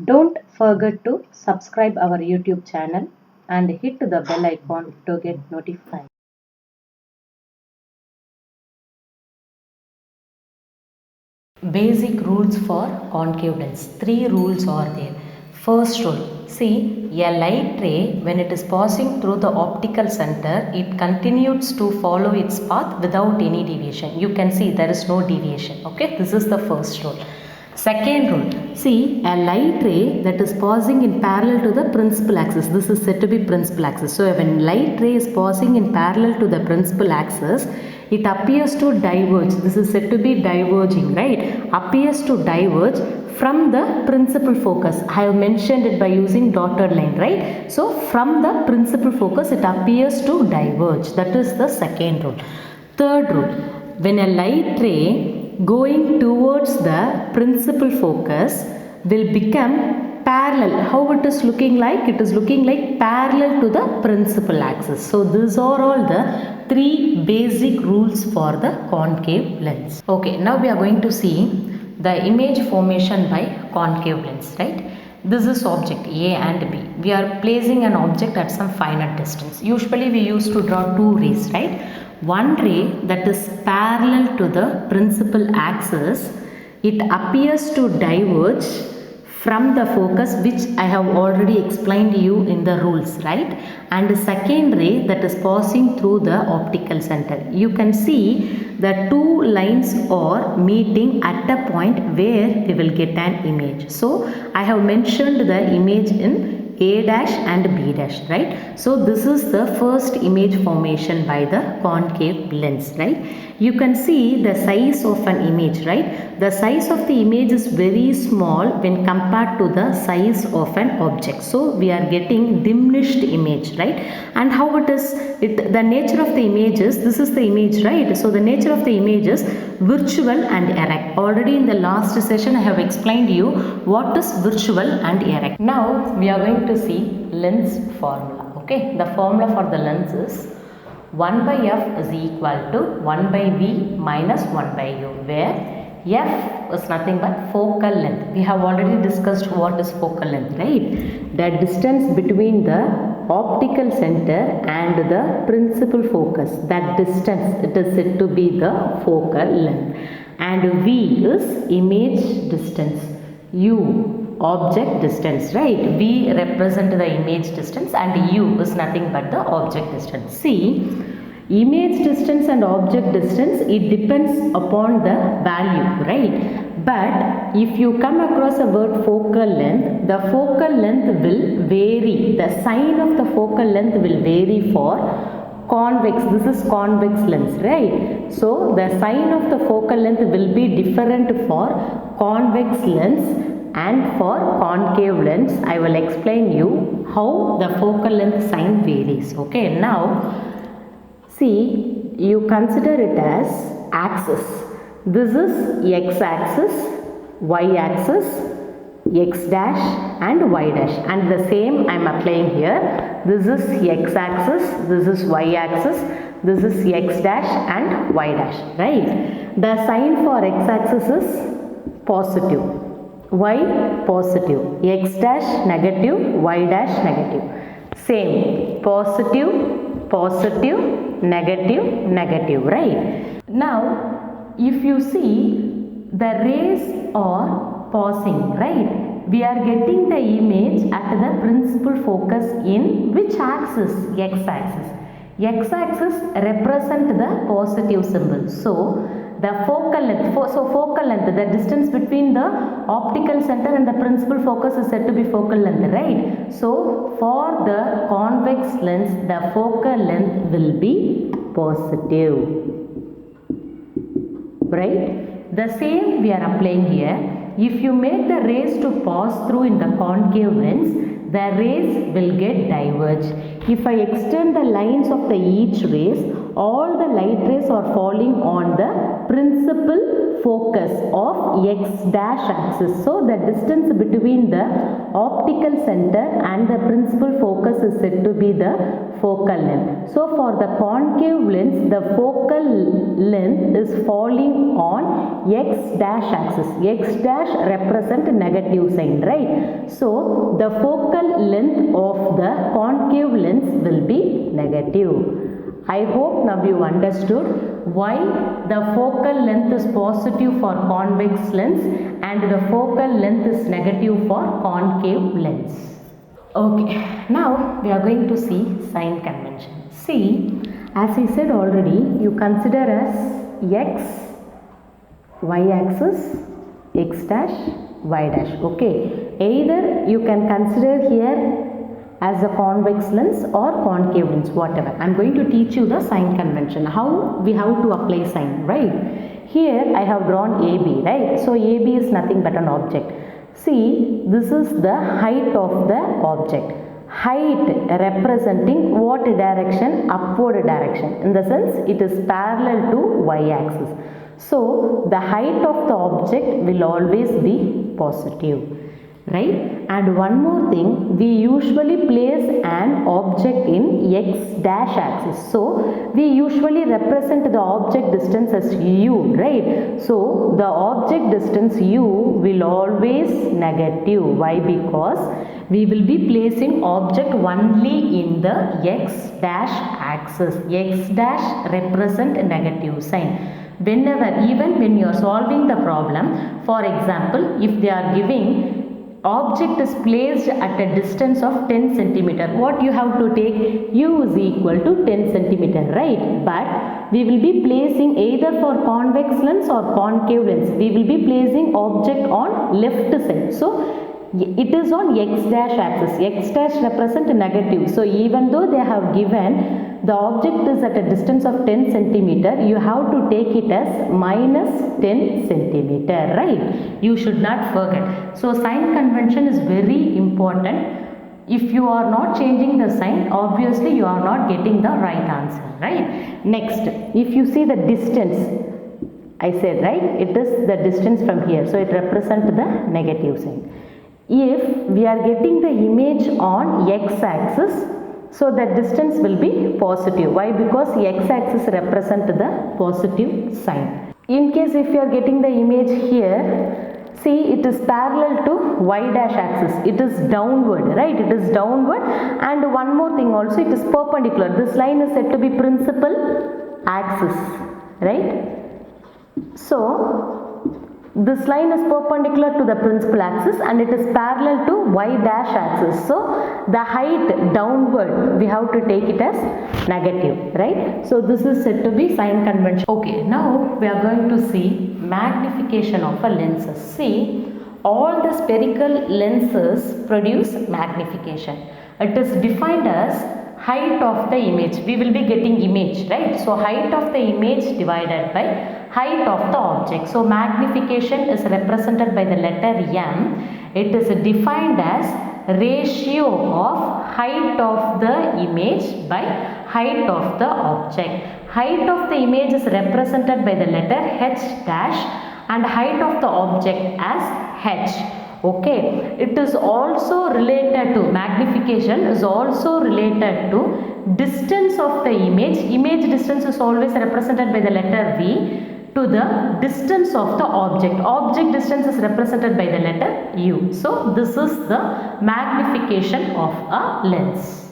Don't forget to subscribe our YouTube channel and hit the bell icon to get notified. Basic rules for concave lens. 3 rules are there. First rule, see, a light ray when it is passing through the optical center, it continues to follow its path without any deviation. You can see there is no deviation. Okay, this is the first rule. Second rule, see, a light ray that is passing in parallel to the principal axis. This is said to be principal axis. So when light ray is passing in parallel to the principal axis, it appears to diverge. This is said to be diverging, right? Appears to diverge from the principal focus. I have mentioned it by using dotted line, right? So from the principal focus, it appears to diverge. That is the second rule. Third rule, when a light ray going towards the principal focus will become parallel. How it is looking like? It is looking like parallel to the principal axis. So these are all the 3 basic rules for the concave lens. Okay, now we are going to see the image formation by concave lens, right? This is object A and B. We are placing an object at some finite distance. Usually we used to draw 2 rays, right? One ray that is parallel to the principal axis, it appears to diverge from the focus, which I have already explained to you in the rules, right? And the second ray that is passing through the optical center. You can see the 2 lines are meeting at a point where we will get an image. So I have mentioned the image in A dash and B dash, right? So this is the first image formation by the concave lens, right? You can see the size of an image, right? The size of the image is very small when compared to the size of an object. So we are getting diminished image, right? And how it is, the nature of the image is, this is the image, right? So the nature of the image is virtual and erect. Already in the last session I have explained you what is virtual and erect. Now we are going to see lens formula. Okay, the formula for the lens is 1 by f is equal to 1 by v minus 1 by u, where f is nothing but focal length. We have already discussed what is focal length, right? The distance between the optical center and the principal focus, that distance, it is said to be the focal length. And v is image distance, u object distance, right? V represent the image distance and u is nothing but the object distance. See, image distance and object distance, it depends upon the value, right? But if you come across a word focal length, the focal length will vary. The sign of the focal length will vary for convex. This is convex lens, right? So the sign of the focal length will be different for convex lens. And for concave lens, I will explain you how the focal length sign varies. Okay, now see, you consider it as axis. This is x-axis, y-axis, x dash and y dash. And the same I am applying here. This is x-axis, this is y-axis, this is x dash and y dash, right? The sign for x-axis is positive. Y positive, x dash negative, y dash negative. Same, positive, positive, negative, negative, right? Now, if you see, the rays are passing, right? We are getting the image at the principal focus in which axis? X-axis. X-axis represent the positive symbol. So, the focal length, focal length, the distance between the optical center and the principal focus is said to be focal length, right? So for the convex lens, the focal length will be positive, right? The same we are applying here. If you make the rays to pass through in the concave lens, the rays will get diverged. If I extend the lines of the each rays, all the light rays are falling on the principal focus of x dash axis. So the distance between the optical center and the principal focus is said to be the focal length. So for the concave lens, the focal length is falling on x dash axis. X dash represent negative sign, right? So the focal length of the concave lens will be negative. I hope now you understood why the focal length is positive for convex lens and the focal length is negative for concave lens. Okay, now we are going to see sign convention. See, as I said already, you consider as x, y axis, x dash, y dash. Okay, either you can consider here as a convex lens or concave lens, whatever. I am going to teach you the sign convention, how we have to apply sign, right? Here I have drawn AB, right? So AB is nothing but an object. See, this is the height of the object. Height representing what direction? Upward direction. In the sense, it is parallel to y axis. So the height of the object will always be positive. Right? And one more thing, we usually place an object in x dash axis. So we usually represent the object distance as u, right? So the object distance u will always negative. Why? Because we will be placing object only in the x dash axis. X dash represent a negative sign. Whenever, even when you are solving the problem, for example, if they are giving object is placed at a distance of 10 centimeter. What you have to take? U is equal to 10 centimeter, right? But we will be placing either for convex lens or concave lens. We will be placing object on left side. So it is on x dash axis. X dash represent negative. So even though they have given the object is at a distance of 10 centimeter, you have to take it as minus 10 centimeter, right? You should not forget. So sign convention is very important. If you are not changing the sign, obviously you are not getting the right answer, right? Next, if you see the distance, I said, right, it is the distance from here. So it represents the negative sign. If we are getting the image on x axis, so the distance will be positive. Why? Because x axis represent the positive sign. In case if you are getting the image here, see, it is parallel to y dash axis. It is downward, right? It is downward. And one more thing also, it is perpendicular. This line is said to be principal axis, right? So this line is perpendicular to the principal axis and it is parallel to y dash axis. So the height downward, we have to take it as negative, right? So this is said to be sign convention. Okay, now we are going to see magnification of a lenses. See, all the spherical lenses produce magnification. It is defined as height of the image. We will be getting image, right? So height of the image divided by height of the object. So magnification is represented by the letter M. It is defined as ratio of height of the image by height of the object. Height of the image is represented by the letter H dash and height of the object as H. Okay, it is also related to, magnification is also related to distance of the image. Image distance is always represented by the letter V to the distance of the object. Object distance is represented by the letter U. So this is the magnification of a lens.